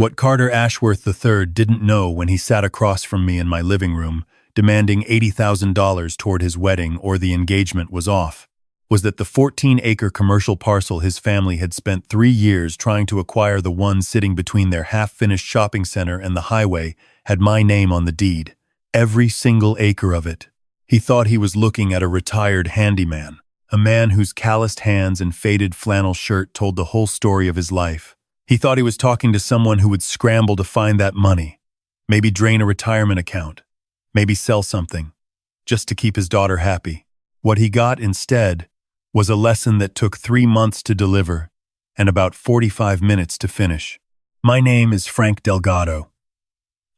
What Carter Ashworth III didn't know when he sat across from me in my living room, demanding $80,000 toward his wedding or the engagement was off, was that the 14-acre commercial parcel his family had spent 3 years trying to acquire, the one sitting between their half-finished shopping center and the highway, had my name on the deed. Every single acre of it. He thought he was looking at a retired handyman, a man whose calloused hands and faded flannel shirt told the whole story of his life. He thought he was talking to someone who would scramble to find that money, maybe drain a retirement account, maybe sell something, just to keep his daughter happy. What he got instead was a lesson that took 3 months to deliver and about 45 minutes to finish. My name is Frank Delgado.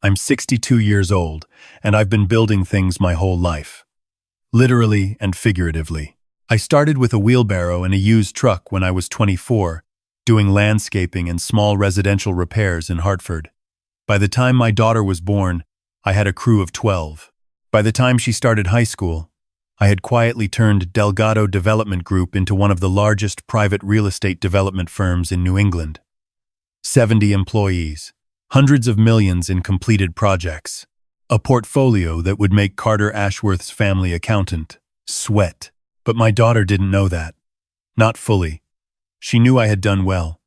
I'm 62 years old, and I've been building things my whole life, literally and figuratively. I started with a wheelbarrow and a used truck when I was 24, doing landscaping and small residential repairs in Hartford. By the time my daughter was born, I had a crew of 12. By the time she started high school, I had quietly turned Delgado Development Group into one of the largest private real estate development firms in New England. 70 employees, hundreds of millions in completed projects, a portfolio that would make Carter Ashworth's family accountant sweat. But my daughter didn't know that. Not fully. She knew I had done well.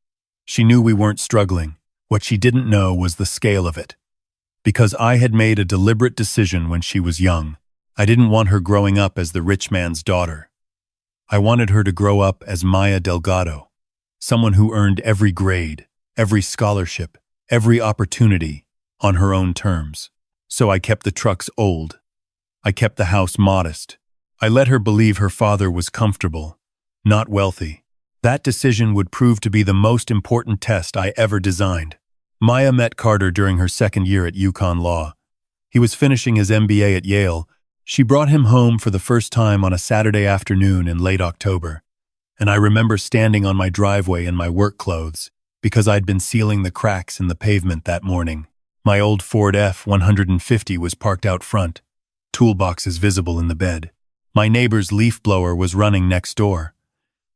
She knew we weren't struggling. What she didn't know was the scale of it. Because I had made a deliberate decision when she was young. I didn't want her growing up as the rich man's daughter. I wanted her to grow up as Maya Delgado, someone who earned every grade, every scholarship, every opportunity on her own terms. So I kept the trucks old. I kept the house modest. I let her believe her father was comfortable, not wealthy. That decision would prove to be the most important test I ever designed. Maya met Carter during her second year at UConn Law. He was finishing his MBA at Yale. She brought him home for the first time on a Saturday afternoon in late October, and I remember standing on my driveway in my work clothes because I'd been sealing the cracks in the pavement that morning. My old Ford F-150 was parked out front, toolboxes visible in the bed. My neighbor's leaf blower was running next door.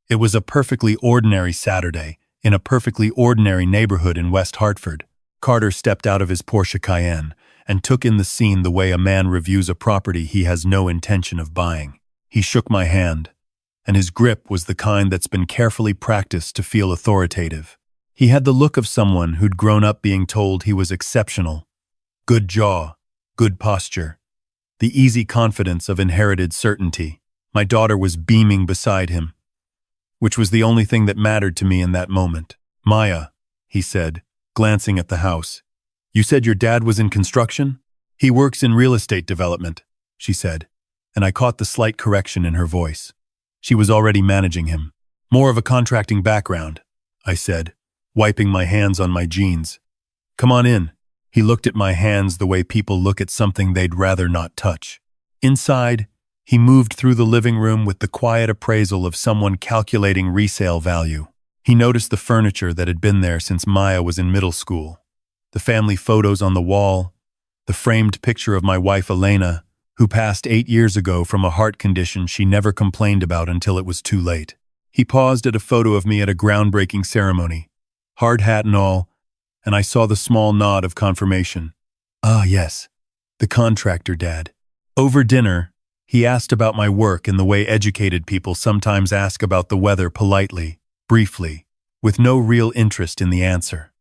It was a perfectly ordinary Saturday in a perfectly ordinary neighborhood in West Hartford. Carter stepped out of his Porsche Cayenne and took in the scene the way a man reviews a property he has no intention of buying. He shook my hand, and his grip was the kind that's been carefully practiced to feel authoritative. He had the look of someone who'd grown up being told he was exceptional. Good jaw, good posture. The easy confidence of inherited certainty. My daughter was beaming beside him, which was the only thing that mattered to me in that moment. Maya, he said, glancing at the house. You said your dad was in construction? He works in real estate development, she said, and I caught the slight correction in her voice. She was already managing him. More of a contracting background, I said, wiping my hands on my jeans. Come on in. He looked at my hands the way people look at something they'd rather not touch. Inside, he moved through the living room with the quiet appraisal of someone calculating resale value. He noticed the furniture that had been there since Maya was in middle school, the family photos on the wall, the framed picture of my wife Elena, who passed 8 years ago from a heart condition she never complained about until it was too late. He paused at a photo of me at a groundbreaking ceremony, hard hat and all, and I saw the small nod of confirmation. Ah, yes, the contractor dad. Over dinner, he asked about my work in the way educated people sometimes ask about the weather, politely, briefly, with no real interest in the answer.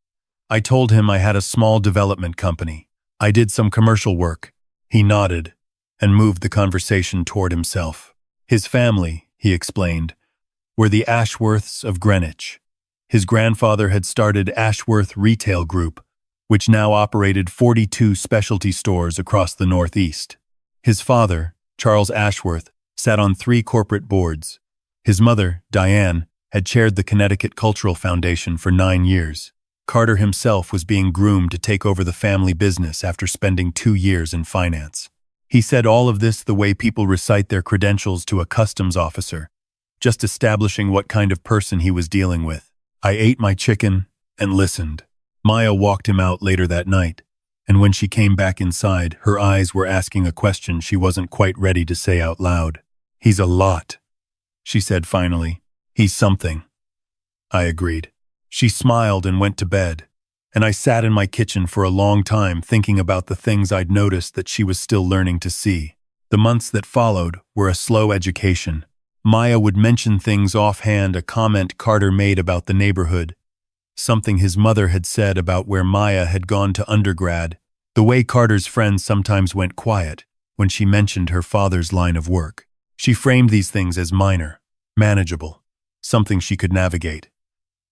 I told him I had a small development company. I did some commercial work. He nodded and moved the conversation toward himself. His family, he explained, were the Ashworths of Greenwich. His grandfather had started Ashworth Retail Group, which now operated 42 specialty stores across the Northeast. His father, Charles Ashworth, sat on 3 corporate boards. His mother, Diane, had chaired the Connecticut Cultural Foundation for 9 years. Carter himself was being groomed to take over the family business after spending 2 years in finance. He said all of this the way people recite their credentials to a customs officer, just establishing what kind of person he was dealing with. I ate my chicken and listened. Maya walked him out later that night, and when she came back inside, her eyes were asking a question she wasn't quite ready to say out loud. He's a lot, she said finally. He's something. I agreed. She smiled and went to bed. and I sat in my kitchen for a long time thinking about the things I'd noticed that she was still learning to see. The months that followed were a slow education. Maya would mention things offhand, a comment Carter made about the neighborhood, something his mother had said about where Maya had gone to undergrad, the way Carter's friends sometimes went quiet when she mentioned her father's line of work. She framed these things as minor, manageable, something she could navigate.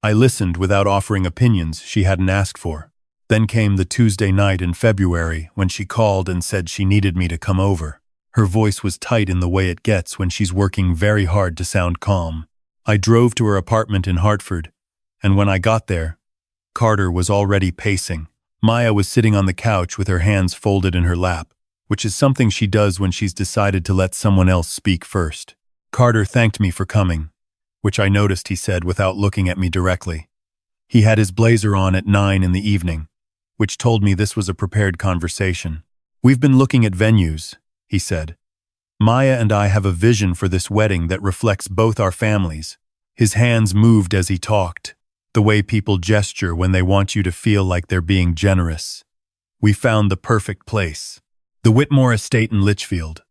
I listened without offering opinions she hadn't asked for. Then came the Tuesday night in February when she called and said she needed me to come over. Her voice was tight in the way it gets when she's working very hard to sound calm. I drove to her apartment in Hartford, and when I got there, Carter was already pacing. Maya was sitting on the couch with her hands folded in her lap, which is something she does when she's decided to let someone else speak first. Carter thanked me for coming, which I noticed he said without looking at me directly. He had his blazer on at 9 in the evening, which told me this was a prepared conversation. "We've been looking at venues," he said. "Maya and I have a vision for this wedding that reflects both our families." His hands moved as he talked, the way people gesture when they want you to feel like they're being generous. "We found the perfect place. The Whitmore Estate in Litchfield.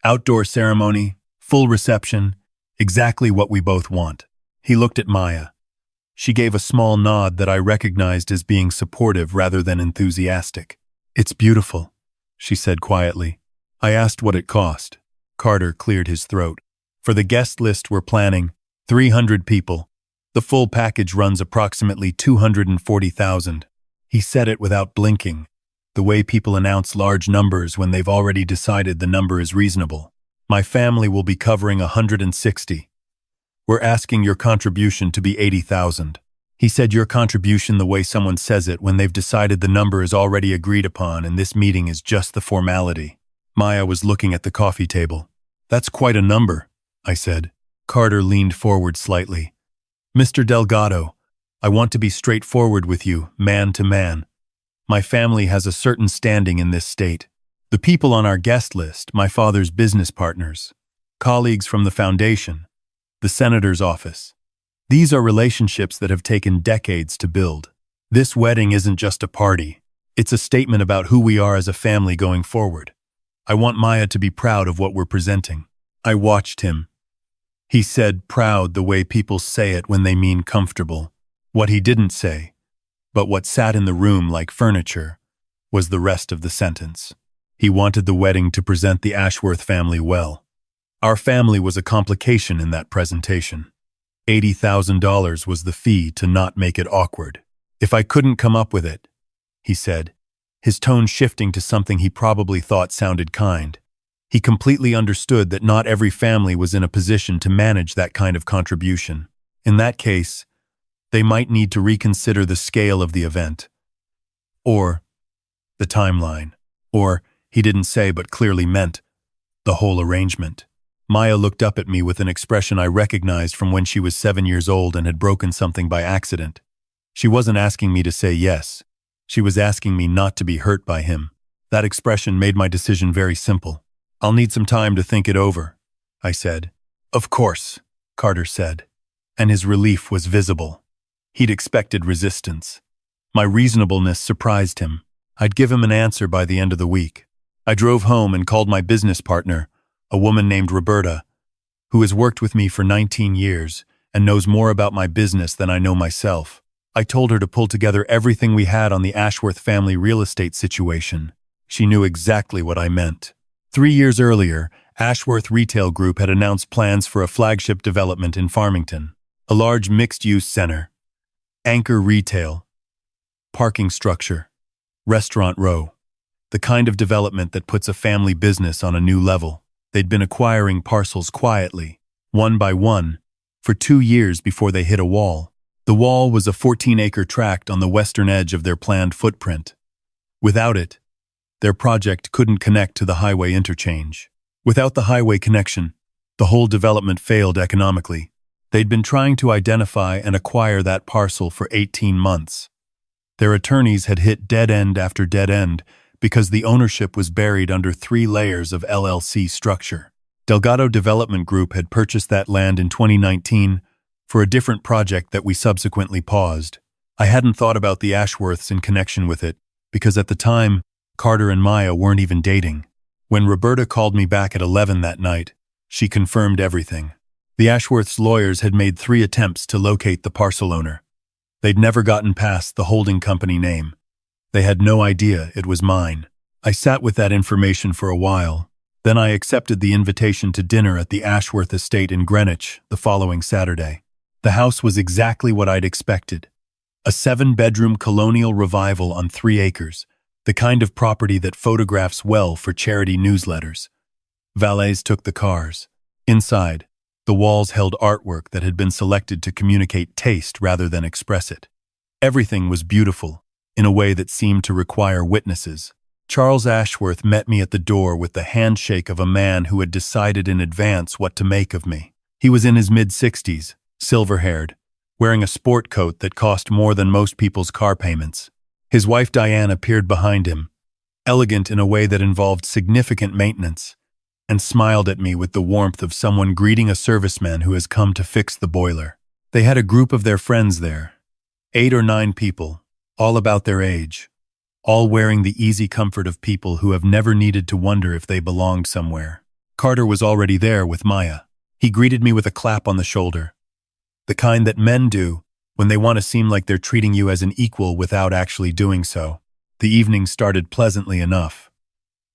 Outdoor ceremony, full reception, exactly what we both want." He looked at Maya. She gave a small nod that I recognized as being supportive rather than enthusiastic. "It's beautiful," she said quietly. I asked what it cost. Carter cleared his throat. "For the guest list we're planning, 300 people. The full package runs approximately $240,000. He said it without blinking, the way people announce large numbers when they've already decided the number is reasonable. "My family will be covering 160. We're asking your contribution to be 80,000. He said your contribution the way someone says it when they've decided the number is already agreed upon and this meeting is just the formality. Maya was looking at the coffee table. "That's quite a number," I said. Carter leaned forward slightly. "Mr. Delgado, I want to be straightforward with you, man to man. My family has a certain standing in this state. The people on our guest list, my father's business partners, colleagues from the foundation, the senator's office. These are relationships that have taken decades to build. This wedding isn't just a party. It's a statement about who we are as a family going forward. I want Maya to be proud of what we're presenting." I watched him. He said proud the way people say it when they mean comfortable. What he didn't say, but what sat in the room like furniture, was the rest of the sentence. He wanted the wedding to present the Ashworth family well. Our family was a complication in that presentation. $80,000 was the fee to not make it awkward. "If I couldn't come up with it," he said, his tone shifting to something he probably thought sounded kind. He completely understood that not every family was in a position to manage that kind of contribution. In that case, they might need to reconsider the scale of the event. Or the timeline. Or, he didn't say but clearly meant, the whole arrangement. Maya looked up at me with an expression I recognized from when she was 7 years old and had broken something by accident. She wasn't asking me to say yes. She was asking me not to be hurt by him. That expression made my decision very simple. "I'll need some time to think it over," I said. "Of course," Carter said, and his relief was visible. He'd expected resistance. My reasonableness surprised him. I'd give him an answer by the end of the week. I drove home and called my business partner, a woman named Roberta, who has worked with me for 19 years and knows more about my business than I know myself. I told her to pull together everything we had on the Ashworth family real estate situation. She knew exactly what I meant. 3 years earlier, Ashworth Retail Group had announced plans for a flagship development in Farmington, a large mixed-use center, anchor retail, parking structure, restaurant row, the kind of development that puts a family business on a new level. They'd been acquiring parcels quietly, one by one, for 2 years before they hit a wall. The wall was a 14-acre tract on the western edge of their planned footprint. Without it, their project couldn't connect to the highway interchange. Without the highway connection, the whole development failed economically. They'd been trying to identify and acquire that parcel for 18 months. Their attorneys had hit dead end after dead end because the ownership was buried under 3 layers of LLC structure. Delgado Development Group had purchased that land in 2019 for a different project that we subsequently paused. I hadn't thought about the Ashworths in connection with it, because at the time, Carter and Maya weren't even dating. When Roberta called me back at 11 that night, she confirmed everything. The Ashworths' lawyers had made 3 attempts to locate the parcel owner. They'd never gotten past the holding company name. They had no idea it was mine. I sat with that information for a while. Then I accepted the invitation to dinner at the Ashworth estate in Greenwich the following Saturday. The house was exactly what I'd expected. A 7-bedroom colonial revival on 3 acres, the kind of property that photographs well for charity newsletters. Valets took the cars. Inside, the walls held artwork that had been selected to communicate taste rather than express it. Everything was beautiful, in a way that seemed to require witnesses. Charles Ashworth met me at the door with the handshake of a man who had decided in advance what to make of me. He was in his mid-60s, silver-haired, wearing a sport coat that cost more than most people's car payments. His wife Diane appeared behind him, elegant in a way that involved significant maintenance, and smiled at me with the warmth of someone greeting a serviceman who has come to fix the boiler. They had a group of their friends there, 8 or 9 people, all about their age, all wearing the easy comfort of people who have never needed to wonder if they belonged somewhere. Carter was already there with Maya. He greeted me with a clap on the shoulder, the kind that men do when they want to seem like they're treating you as an equal without actually doing so. The evening started pleasantly enough.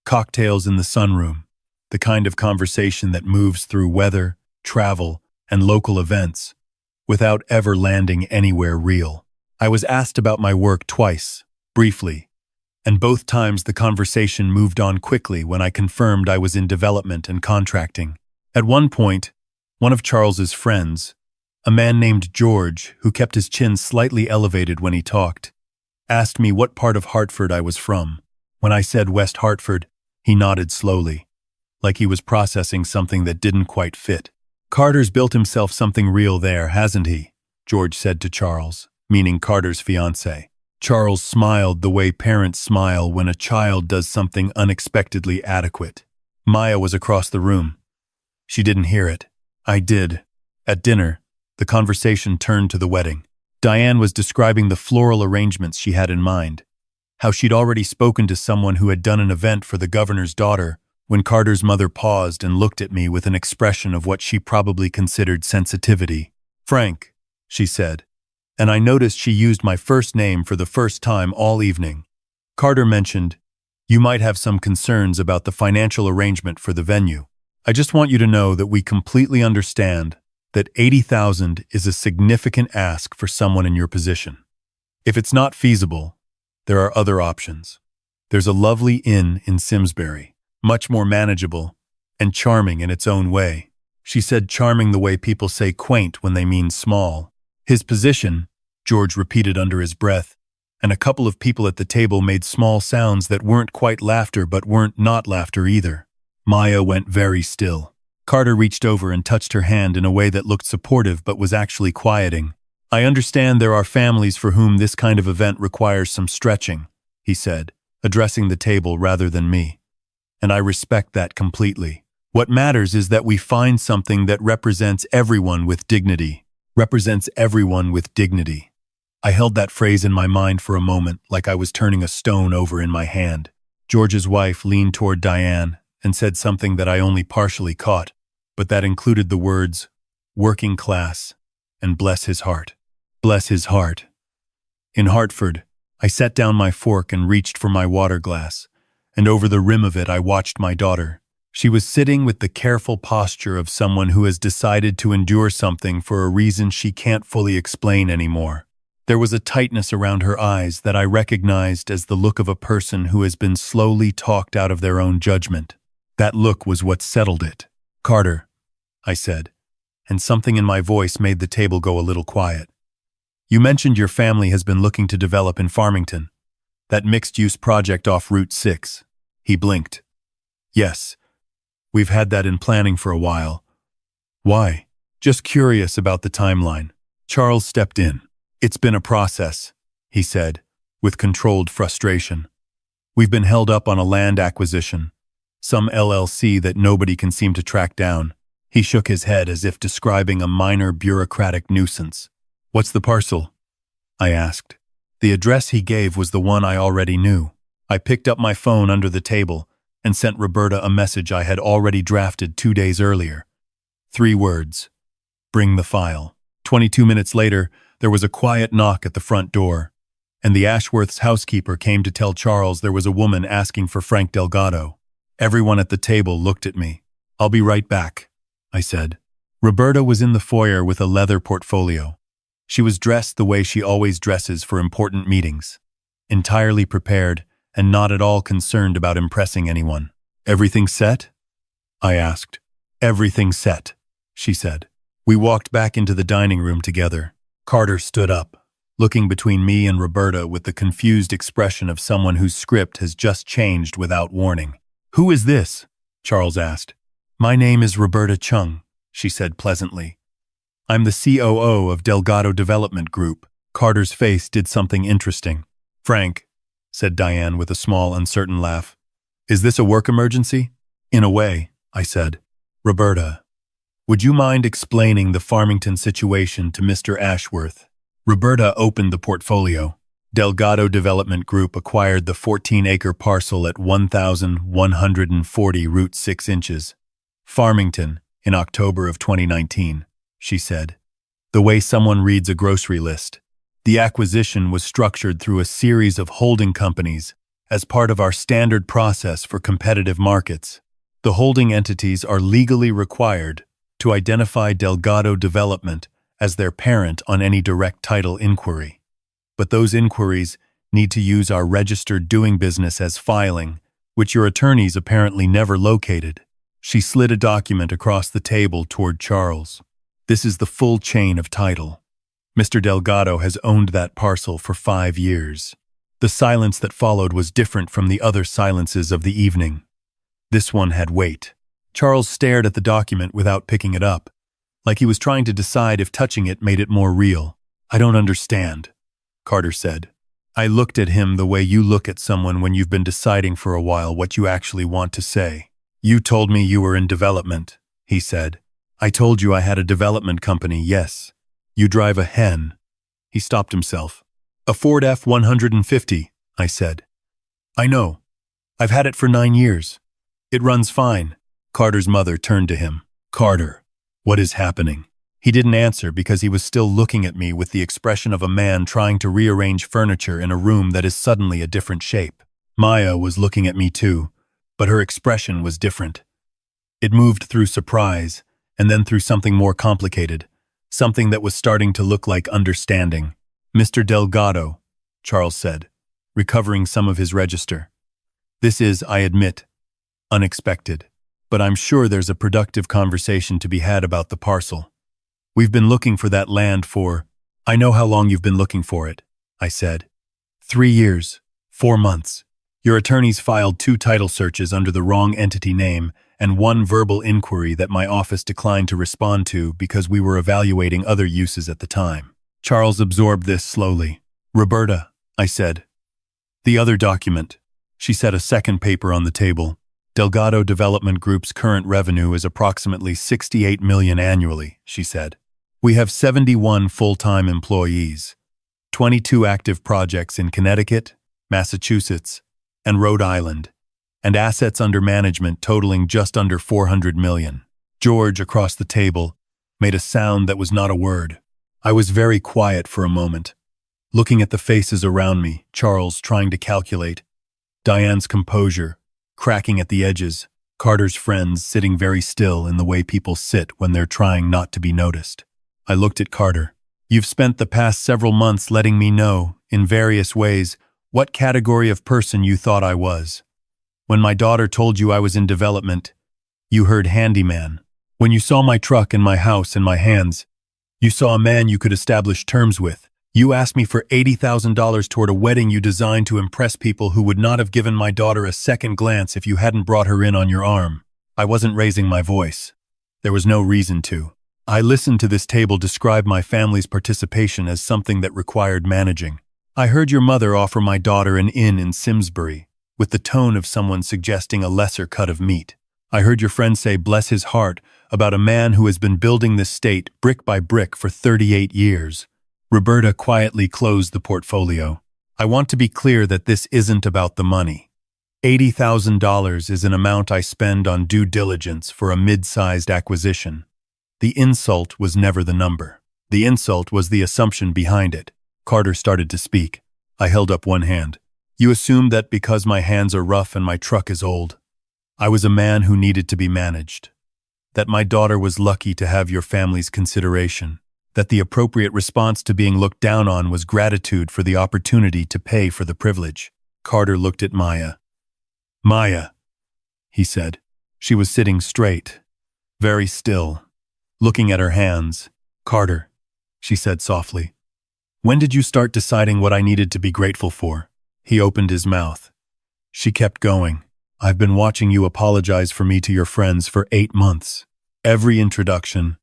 Cocktails in the sunroom, the kind of conversation that moves through weather, travel, and local events, without ever landing anywhere real. I was asked about my work twice, briefly, and both times the conversation moved on quickly when I confirmed I was in development and contracting. At one point, one of Charles's friends, a man named George, who kept his chin slightly elevated when he talked, asked me what part of Hartford I was from. When I said West Hartford, he nodded slowly, like he was processing something that didn't quite fit. "Carter's built himself something real there, hasn't he?" George said to Charles, meaning Carter's fiancé. Charles smiled the way parents smile when a child does something unexpectedly adequate. Maya was across the room. She didn't hear it. I did. At dinner, the conversation turned to the wedding. Diane was describing the floral arrangements she had in mind, how she'd already spoken to someone who had done an event for the governor's daughter, when Carter's mother paused and looked at me with an expression of what she probably considered sensitivity. "Frank," she said, and I noticed she used my first name for the first time all evening. Carter mentioned, "You might have some concerns about the financial arrangement for the venue. I just want you to know that we completely understand that $80,000 is a significant ask for someone in your position. If it's not feasible, there are other options. There's a lovely inn in Simsbury, much more manageable and charming in its own way." She said charming the way people say quaint when they mean small. "His position," George repeated under his breath, and a couple of people at the table made small sounds that weren't quite laughter but weren't not laughter either. Maya went very still. Carter reached over and touched her hand in a way that looked supportive but was actually quieting. "I understand there are families for whom this kind of event requires some stretching," he said, addressing the table rather than me. "And I respect that completely. What matters is that we find something that represents everyone with dignity. Represents everyone with dignity." I held that phrase in my mind for a moment, like I was turning a stone over in my hand. George's wife leaned toward Diane and said something that I only partially caught, but that included the words, "working class," and "bless his heart." Bless his heart. In Hartford, I set down my fork and reached for my water glass, and over the rim of it I watched my daughter. She was sitting with the careful posture of someone who has decided to endure something for a reason she can't fully explain anymore. There was a tightness around her eyes that I recognized as the look of a person who has been slowly talked out of their own judgment. That look was what settled it. "Carter," I said, and something in my voice made the table go a little quiet. "You mentioned your family has been looking to develop in Farmington, that mixed-use project off Route 6. He blinked. "Yes. We've had that in planning for a while." "Why?" "Just curious about the timeline." Charles stepped in. "It's been a process," he said, with controlled frustration. "We've been held up on a land acquisition, some LLC that nobody can seem to track down." He shook his head as if describing a minor bureaucratic nuisance. "What's the parcel?" I asked. The address he gave was the one I already knew. I picked up my phone under the table and sent Roberta a message I had already drafted 2 days earlier. 3 words. Bring the file. 22 minutes later, there was a quiet knock at the front door, and the Ashworth's housekeeper came to tell Charles there was a woman asking for Frank Delgado. Everyone at the table looked at me. "I'll be right back," I said. Roberta was in the foyer with a leather portfolio. She was dressed the way she always dresses for important meetings, entirely prepared and not at all concerned about impressing anyone. "Everything set?" I asked. "Everything set," she said. We walked back into the dining room together. Carter stood up, looking between me and Roberta with the confused expression of someone whose script has just changed without warning. "Who is this?" Charles asked. "My name is Roberta Chung," she said pleasantly. "I'm the COO of Delgado Development Group." Carter's face did something interesting. "Frank," said Diane with a small, uncertain laugh. "Is this a work emergency?" "In a way," I said. "Roberta, would you mind explaining the Farmington situation to Mr. Ashworth?" Roberta opened the portfolio. Delgado Development Group acquired the 14-acre parcel at 1,140 root 6 inches. Farmington, in October of 2019, she said. The way someone reads a grocery list. The acquisition was structured through a series of holding companies as part of our standard process for competitive markets. The holding entities are legally required to identify Delgado Development as their parent on any direct title inquiry. But those inquiries need to use our registered doing business as filing, which your attorneys apparently never located. She slid a document across the table toward Charles. "This is the full chain of title. Mr. Delgado has owned that parcel for 5 years. The silence that followed was different from the other silences of the evening. This one had weight." Charles stared at the document without picking it up, like he was trying to decide if touching it made it more real. "I don't understand," Carter said. "I looked at him the way you look at someone when you've been deciding for a while what you actually want to say. You told me you were in development," he said. "I told you I had a development company, yes. You drive a hen." He stopped himself. "A Ford F-150, I said. "I know. I've had it for 9 years. It runs fine." Carter's mother turned to him. "Carter, what is happening?" He didn't answer because he was still looking at me with the expression of a man trying to rearrange furniture in a room that is suddenly a different shape. Maya was looking at me too, but her expression was different. It moved through surprise, and then through something more complicated, something that was starting to look like understanding. "Mr. Delgado," Charles said, recovering some of his register. "This is, I admit, unexpected, but I'm sure there's a productive conversation to be had about the parcel. We've been looking for that land for—" "I know how long you've been looking for it," I said. 3 years, 4 months. Your attorneys filed 2 title searches under the wrong entity name and 1 verbal inquiry that my office declined to respond to because we were evaluating other uses at the time. Charles absorbed this slowly. "Roberta," I said. "The other document." She set a second paper on the table. "Delgado Development Group's current revenue is approximately $68 million annually," she said. "We have 71 full-time employees, 22 active projects in Connecticut, Massachusetts, and Rhode Island, and assets under management totaling just under $400 million. George, across the table, made a sound that was not a word. I was very quiet for a moment, looking at the faces around me, Charles trying to calculate, Diane's composure, cracking at the edges, Carter's friends sitting very still in the way people sit when they're trying not to be noticed. I looked at Carter. "You've spent the past several months letting me know, in various ways, what category of person you thought I was. When my daughter told you I was in development, you heard handyman. When you saw my truck and my house in my hands, you saw a man you could establish terms with. You asked me for $80,000 toward a wedding you designed to impress people who would not have given my daughter a second glance if you hadn't brought her in on your arm. I wasn't raising my voice. There was no reason to. I listened to this table describe my family's participation as something that required managing. I heard your mother offer my daughter an inn in Simsbury, with the tone of someone suggesting a lesser cut of meat. I heard your friend say, bless his heart, about a man who has been building this state brick by brick for 38 years. Roberta quietly closed the portfolio. I want to be clear that this isn't about the money. $80,000 is an amount I spend on due diligence for a mid-sized acquisition. The insult was never the number. The insult was the assumption behind it. Carter started to speak. I held up one hand. You assume that because my hands are rough and my truck is old, I was a man who needed to be managed. That my daughter was lucky to have your family's consideration. That the appropriate response to being looked down on was gratitude for the opportunity to pay for the privilege. Carter looked at Maya. Maya, he said. She was sitting straight, very still, looking at her hands. Carter, she said softly. When did you start deciding what I needed to be grateful for? He opened his mouth. She kept going. I've been watching you apologize for me to your friends for 8 months. Every introduction,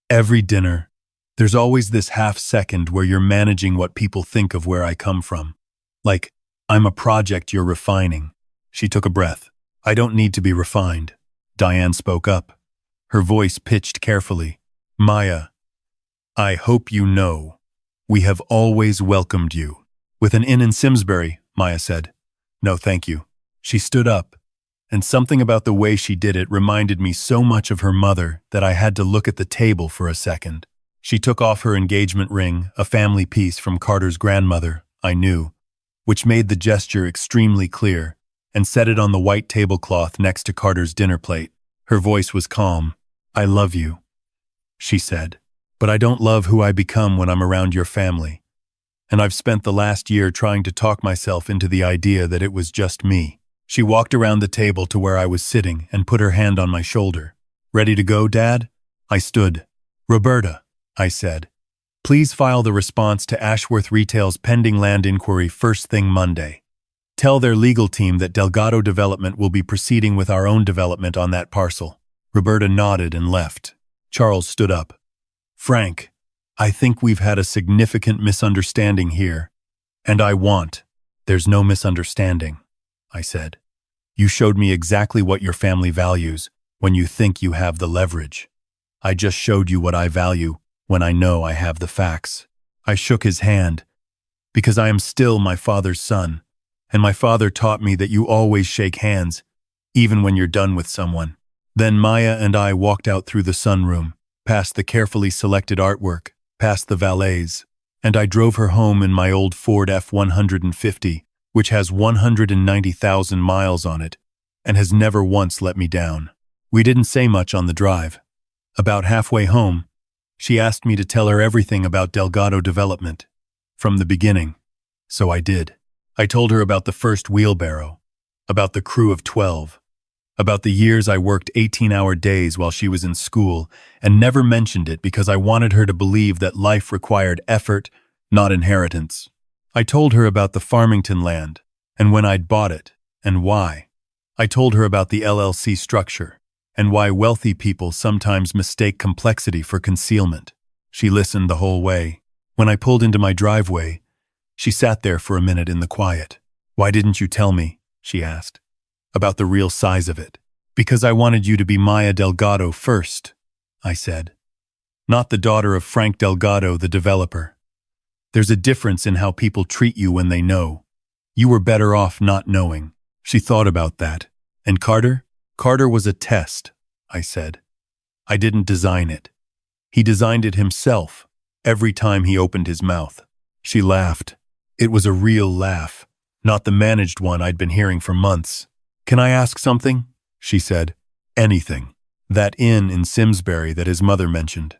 every dinner, there's always this half second where you're managing what people think of where I come from. Like, I'm a project you're refining. She took a breath. I don't need to be refined. Diane spoke up, her voice pitched carefully. Maya, I hope you know, we have always welcomed you. With an inn in Simsbury, Maya said. No, thank you. She stood up, and something about the way she did it reminded me so much of her mother that I had to look at the table for a second. She took off her engagement ring, a family piece from Carter's grandmother, I knew, which made the gesture extremely clear, and set it on the white tablecloth next to Carter's dinner plate. Her voice was calm. I love you, she said, but I don't love who I become when I'm around your family. And I've spent the last year trying to talk myself into the idea that it was just me. She walked around the table to where I was sitting and put her hand on my shoulder. Ready to go, Dad? I stood. Roberta, I said, please file the response to Ashworth Retail's pending land inquiry first thing Monday. Tell their legal team that Delgado Development will be proceeding with our own development on that parcel. Roberta nodded and left. Charles stood up. Frank, I think we've had a significant misunderstanding here, and there's no misunderstanding, I said. You showed me exactly what your family values when you think you have the leverage. I just showed you what I value when I know I have the facts. I shook his hand, because I am still my father's son, and my father taught me that you always shake hands, even when you're done with someone. Then Maya and I walked out through the sunroom, past the carefully selected artwork, past the valets, and I drove her home in my old Ford F-150, which has 190,000 miles on it, and has never once let me down. We didn't say much on the drive. About halfway home, she asked me to tell her everything about Delgado Development, from the beginning. So I did. I told her about the first wheelbarrow, about the crew of 12, about the years I worked 18-hour days while she was in school, and never mentioned it because I wanted her to believe that life required effort, not inheritance. I told her about the Farmington land, and when I'd bought it, and why. I told her about the LLC structure, and why wealthy people sometimes mistake complexity for concealment. She listened the whole way. When I pulled into my driveway, she sat there for a minute in the quiet. Why didn't you tell me, she asked, about the real size of it? Because I wanted you to be Maya Delgado first, I said. Not the daughter of Frank Delgado, the developer. There's a difference in how people treat you when they know. You were better off not knowing. She thought about that. And Carter? Carter was a test, I said. I didn't design it. He designed it himself, every time he opened his mouth. She laughed. It was a real laugh, not the managed one I'd been hearing for months. Can I ask something? She said. Anything. That inn in Simsbury that his mother mentioned.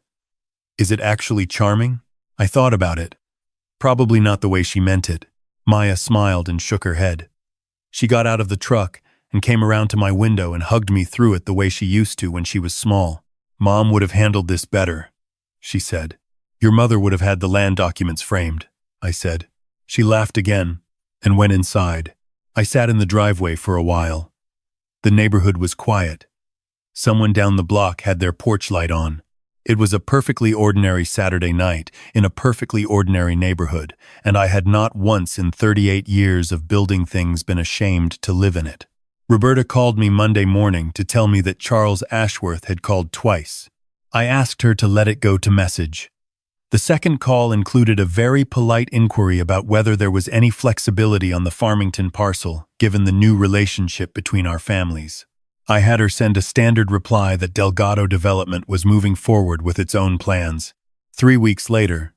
Is it actually charming? I thought about it. Probably not the way she meant it. Maya smiled and shook her head. She got out of the truck and came around to my window and hugged me through it the way she used to when she was small. Mom would have handled this better, she said. Your mother would have had the land documents framed, I said. She laughed again and went inside. I sat in the driveway for a while. The neighborhood was quiet. Someone down the block had their porch light on. It was a perfectly ordinary Saturday night in a perfectly ordinary neighborhood, and I had not once in 38 years of building things been ashamed to live in it. Roberta called me Monday morning to tell me that Charles Ashworth had called twice. I asked her to let it go to message. The second call included a very polite inquiry about whether there was any flexibility on the Farmington parcel, given the new relationship between our families. I had her send a standard reply that Delgado Development was moving forward with its own plans. 3 weeks later,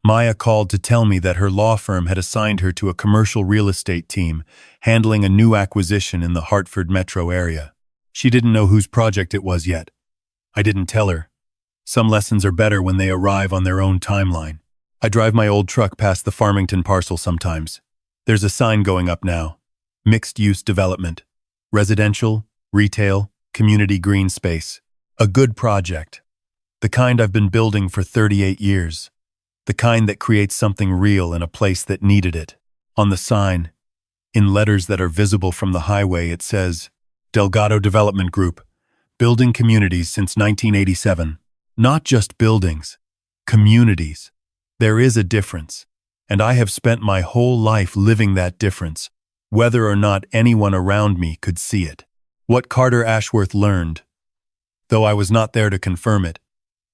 Maya called to tell me that her law firm had assigned her to a commercial real estate team handling a new acquisition in the Hartford metro area. She didn't know whose project it was yet. I didn't tell her. Some lessons are better when they arrive on their own timeline. I drive my old truck past the Farmington parcel sometimes. There's a sign going up now. Mixed-use development. Residential, retail, community green space. A good project. The kind I've been building for 38 years. The kind that creates something real in a place that needed it. On the sign, in letters that are visible from the highway, it says, Delgado Development Group, building communities since 1987. Not just buildings, communities. There is a difference, and I have spent my whole life living that difference, whether or not anyone around me could see it. What Carter Ashworth learned, though I was not there to confirm it,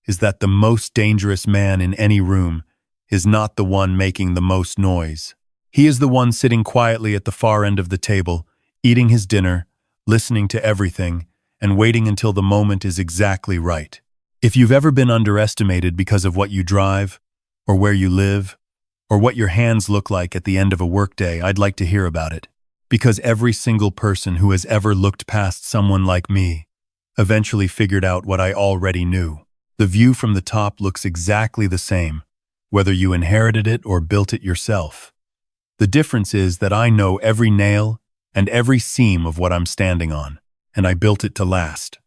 is that the most dangerous man in any room is not the one making the most noise. He is the one sitting quietly at the far end of the table, eating his dinner, listening to everything, and waiting until the moment is exactly right. If you've ever been underestimated because of what you drive, or where you live, or what your hands look like at the end of a workday, I'd like to hear about it. Because every single person who has ever looked past someone like me eventually figured out what I already knew. The view from the top looks exactly the same, whether you inherited it or built it yourself. The difference is that I know every nail and every seam of what I'm standing on, and I built it to last.